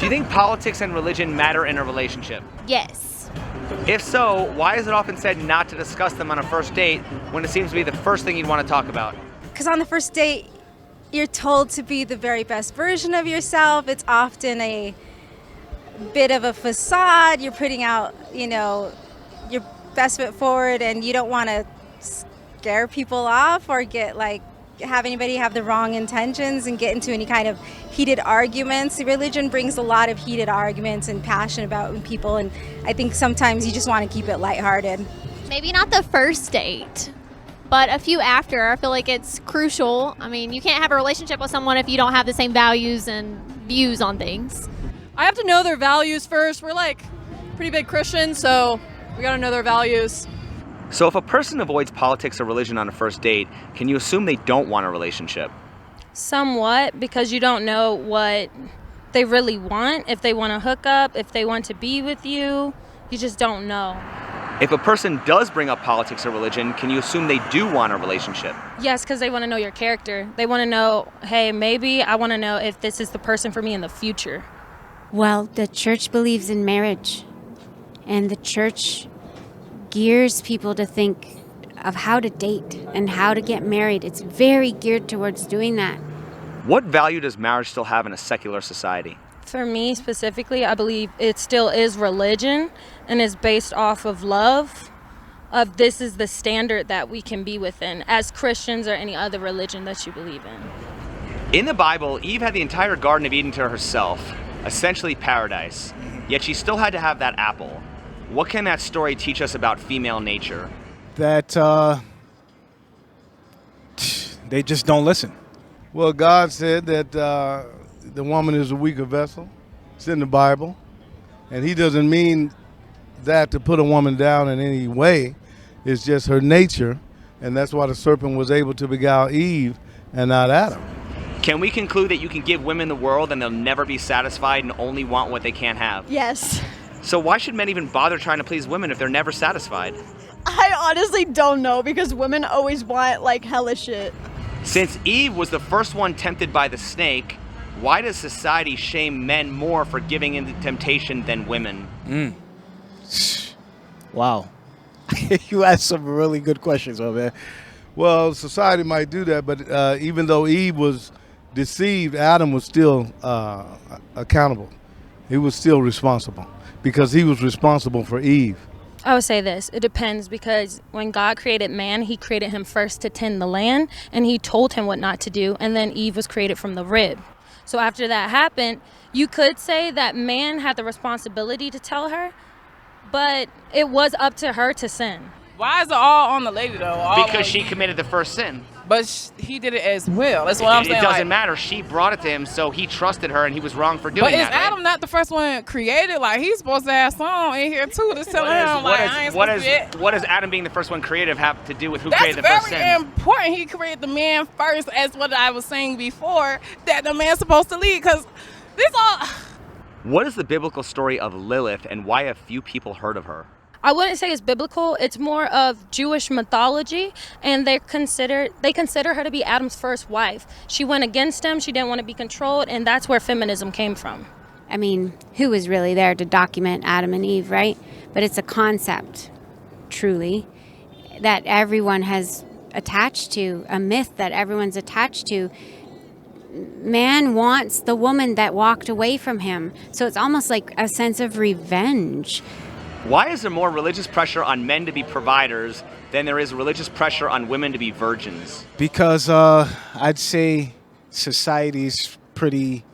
Do you think politics and religion matter in a relationship? Yes. If so, why is it often said not to discuss them on a first date when it seems to be the first thing you'd want to talk about? Because on the first date, you're told to be the very best version of yourself. It's often a bit of a facade. You're putting out, your best foot forward, and you don't want to scare people off or have anybody have the wrong intentions and get into any kind of heated arguments. Religion brings a lot of heated arguments and passion about people, and I think sometimes you just want to keep it lighthearted. Maybe not the first date, but a few after. I feel like it's crucial. I mean, you can't have a relationship with someone if you don't have the same values and views on things. I have to know their values first. We're pretty big Christians, so we got to know their values. So if a person avoids politics or religion on a first date, can you assume they don't want a relationship? Somewhat, because you don't know what they really want, if they want to hook up, if they want to be with you. You just don't know. If a person does bring up politics or religion, can you assume they do want a relationship? Yes, because they want to know your character. They want to know, hey, maybe I want to know if this is the person for me in the future. Well, the church believes in marriage, and the church gears people to think of how to date and how to get married. It's very geared towards doing that. What value does marriage still have in a secular society? For me specifically, I believe it still is religion and is based off of love, of this is the standard that we can be within as Christians or any other religion that you believe in. In the Bible, Eve had the entire Garden of Eden to herself, essentially paradise, yet she still had to have that apple. What can that story teach us about female nature? That they just don't listen. Well, God said that the woman is a weaker vessel. It's in the Bible. And he doesn't mean that to put a woman down in any way. It's just her nature. And that's why the serpent was able to beguile Eve and not Adam. Can we conclude that you can give women the world and they'll never be satisfied and only want what they can't have? Yes. So why should men even bother trying to please women if they're never satisfied? I honestly don't know, because women always want hella shit. Since Eve was the first one tempted by the snake, why does society shame men more for giving in to temptation than women? Wow. You asked some really good questions, my man. Well, society might do that, but even though Eve was deceived, Adam was still accountable. He was still responsible because he was responsible for Eve. I would say this, it depends, because when God created man, he created him first to tend the land, and he told him what not to do, and then Eve was created from the rib. So after that happened, you could say that man had the responsibility to tell her, but it was up to her to sin. Why is it all on the lady, though? Because she committed the first sin. But he did it as well. That's what I'm saying. It doesn't matter. She brought it to him, so he trusted her, and he was wrong for doing that. But is Adam not the first one created? He's supposed to have some in here, too, to tell him, I ain't supposed to be. What does Adam being the first one creative have to do with who created the first sin? That's very important. He created the man first, as what I was saying before, that the man's supposed to lead, because this all... What is the biblical story of Lilith, and why have few people heard of her? I wouldn't say it's biblical. It's more of Jewish mythology, and they consider her to be Adam's first wife. She went against him. She didn't want to be controlled, and that's where feminism came from. I mean, who was really there to document Adam and Eve, right? But it's a concept, truly, that everyone has attached to, a myth that everyone's attached to. Man wants the woman that walked away from him. So it's almost like a sense of revenge. Why is there more religious pressure on men to be providers than there is religious pressure on women to be virgins? Because I'd say society's pretty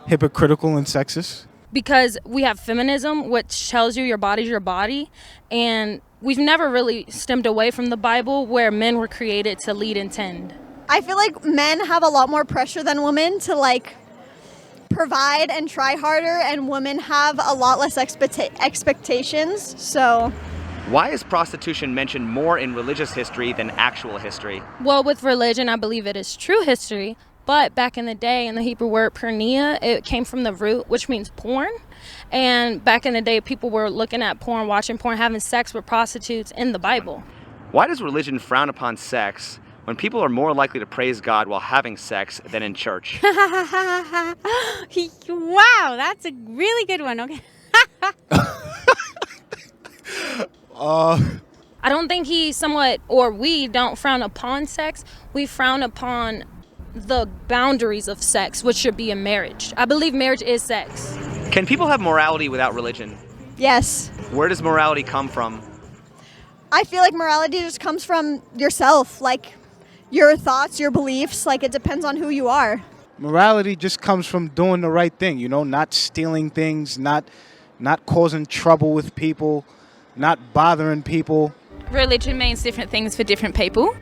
hypocritical and sexist. Because we have feminism, which tells you your body's your body, and we've never really stemmed away from the Bible, where men were created to lead and tend. I feel like men have a lot more pressure than women to provide and try harder, and women have a lot less expectations. So why is prostitution mentioned more in religious history than actual history? Well, with religion, I believe it is true history, but back in the day, in the Hebrew word porneia, it came from the root, which means porn. And back in the day, people were looking at porn, watching porn, having sex with prostitutes in the Bible. Why does religion frown upon sex when people are more likely to praise God while having sex than in church? Wow, that's a really good one. Okay. I don't think we don't frown upon sex. We frown upon the boundaries of sex, which should be in marriage. I believe marriage is sex. Can people have morality without religion? Yes. Where does morality come from? I feel like morality just comes from yourself, like your thoughts, your beliefs, like it depends on who you are. Morality just comes from doing the right thing, not stealing things, not causing trouble with people, not bothering people. Religion means different things for different people,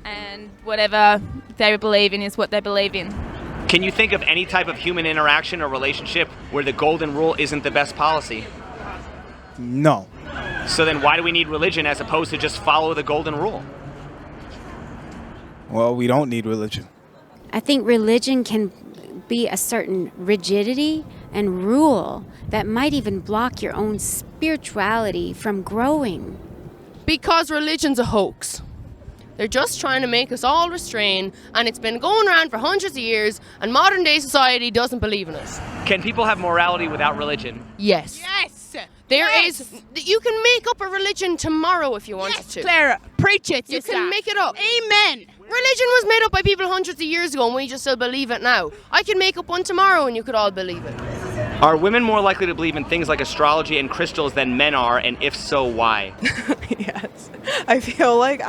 and whatever they believe in is what they believe in. Can you think of any type of human interaction or relationship where the golden rule isn't the best policy? No. So then why do we need religion as opposed to just follow the golden rule? Well, we don't need religion. I think religion can be a certain rigidity and rule that might even block your own spirituality from growing. Because religion's a hoax. They're just trying to make us all restrain, and it's been going around for hundreds of years, and modern day society doesn't believe in us. Can people have morality without religion? Yes. There is. You can make up a religion tomorrow if you wanted to. Clara, preach it. You can make it up. Amen. Religion was made up by people hundreds of years ago, and we just still believe it now. I can make up one tomorrow, and you could all believe it. Are women more likely to believe in things like astrology and crystals than men are, and if so, why? Yes. I feel like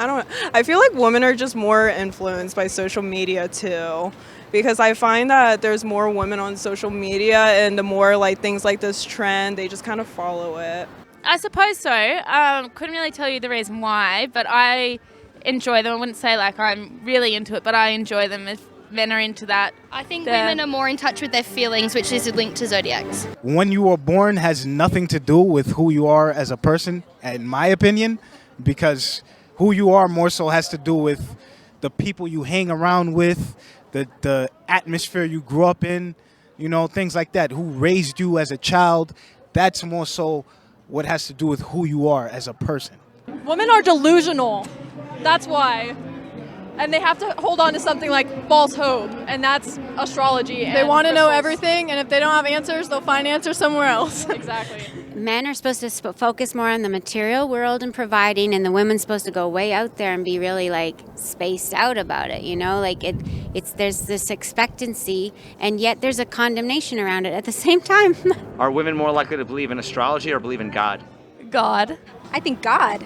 women are just more influenced by social media too. Because I find that there's more women on social media, and the more like things like this trend, they just kind of follow it. I suppose so. Couldn't really tell you the reason why, but I enjoy them. I wouldn't say like I'm really into it, but I enjoy them if men are into that. I think women are more in touch with their feelings, which is linked to zodiacs. When you are born has nothing to do with who you are as a person, in my opinion, because who you are more so has to do with the people you hang around with, the atmosphere you grew up in, things like that, who raised you as a child. That's more so what has to do with who you are as a person. Women are delusional. That's why. And they have to hold on to something like false hope, and that's astrology. They want to know everything, and if they don't have answers, they'll find answers somewhere else. Exactly. Men are supposed to focus more on the material world and providing, and the women's supposed to go way out there and be really spaced out about it. There's this expectancy, and yet there's a condemnation around it at the same time. Are women more likely to believe in astrology or believe in God? God. I think God.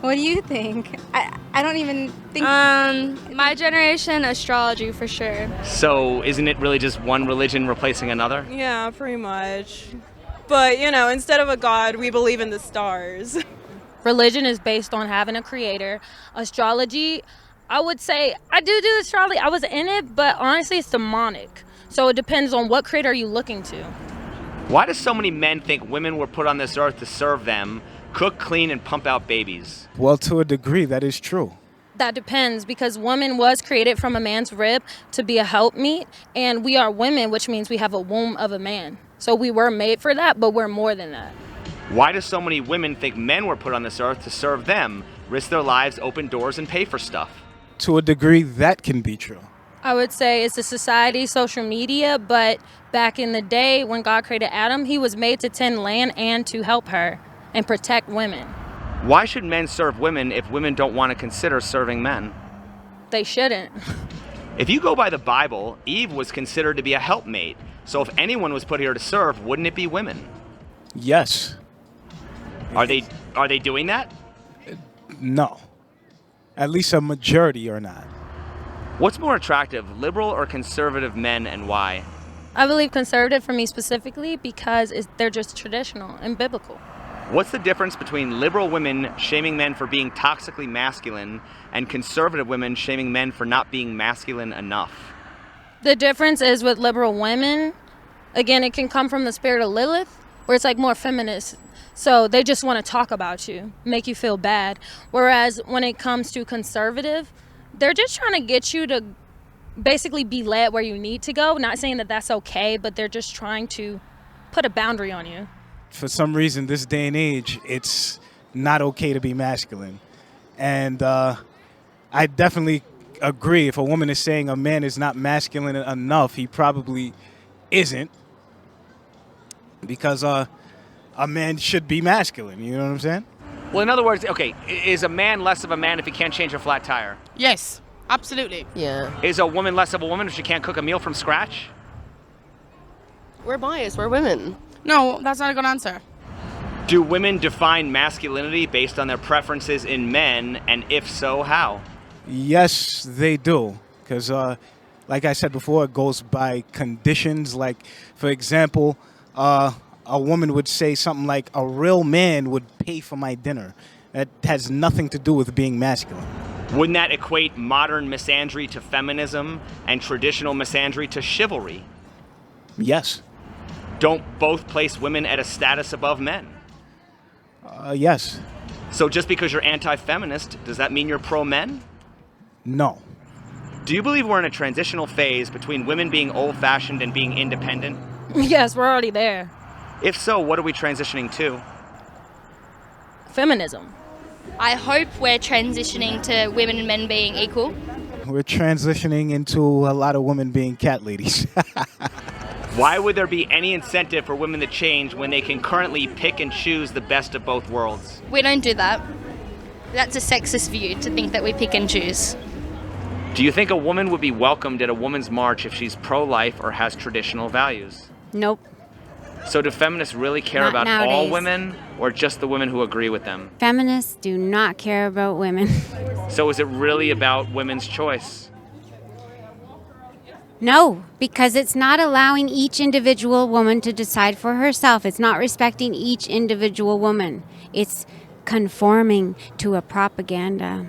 What do you think? I don't even think... My generation, astrology for sure. So isn't it really just one religion replacing another? Yeah, pretty much. But, instead of a god, we believe in the stars. Religion is based on having a creator. Astrology, I would say, I do astrology. I was in it, but honestly, it's demonic. So it depends on what creator you're looking to. Why do so many men think women were put on this earth to serve them, cook, clean, and pump out babies? Well, to a degree, that is true. That depends, because woman was created from a man's rib to be a helpmeet, and we are women, which means we have a womb of a man. So we were made for that, but we're more than that. Why do so many women think men were put on this earth to serve them, risk their lives, open doors, and pay for stuff? To a degree, that can be true. I would say it's a society, social media, but back in the day when God created Adam, he was made to tend land and to help her and protect women. Why should men serve women if women don't want to consider serving men? They shouldn't. If you go by the Bible, Eve was considered to be a helpmate. So if anyone was put here to serve, wouldn't it be women? Yes. Are they doing that? No. At least a majority are not. What's more attractive, liberal or conservative men, and why? I believe conservative for me specifically because they're just traditional and biblical. What's the difference between liberal women shaming men for being toxically masculine and conservative women shaming men for not being masculine enough? The difference is with liberal women, again, it can come from the spirit of Lilith, where it's more feminist. So they just want to talk about you, make you feel bad. Whereas when it comes to conservative, they're just trying to get you to basically be led where you need to go. Not saying that that's okay, but they're just trying to put a boundary on you. For some reason, this day and age, it's not okay to be masculine. And I definitely agree. If a woman is saying a man is not masculine enough, he probably isn't. Because a man should be masculine, you know what I'm saying? Well, in other words, okay, is a man less of a man if he can't change a flat tire? Yes, absolutely. Yeah. Is a woman less of a woman if she can't cook a meal from scratch? We're biased. We're women. No, that's not a good answer. Do women define masculinity based on their preferences in men, and if so, how? Yes, they do. Because, like I said before, it goes by conditions. Like, for example, a woman would say something like, a real man would pay for my dinner. That has nothing to do with being masculine. Wouldn't that equate modern misandry to feminism and traditional misandry to chivalry? Yes. Don't both place women at a status above men? Yes. So just because you're anti-feminist, does that mean you're pro-men? No. Do you believe we're in a transitional phase between women being old-fashioned and being independent? Yes, we're already there. If so, what are we transitioning to? Feminism. I hope we're transitioning to women and men being equal. We're transitioning into a lot of women being cat ladies. Why would there be any incentive for women to change when they can currently pick and choose the best of both worlds? We don't do that. That's a sexist view to think that we pick and choose. Do you think a woman would be welcomed at a woman's march if she's pro-life or has traditional values? Nope. So do feminists really care Not about all nowadays. women or just the women who agree with them? Feminists do not care about women. So is it really about women's choice? No, because it's not allowing each individual woman to decide for herself. It's not respecting each individual woman. It's conforming to a propaganda.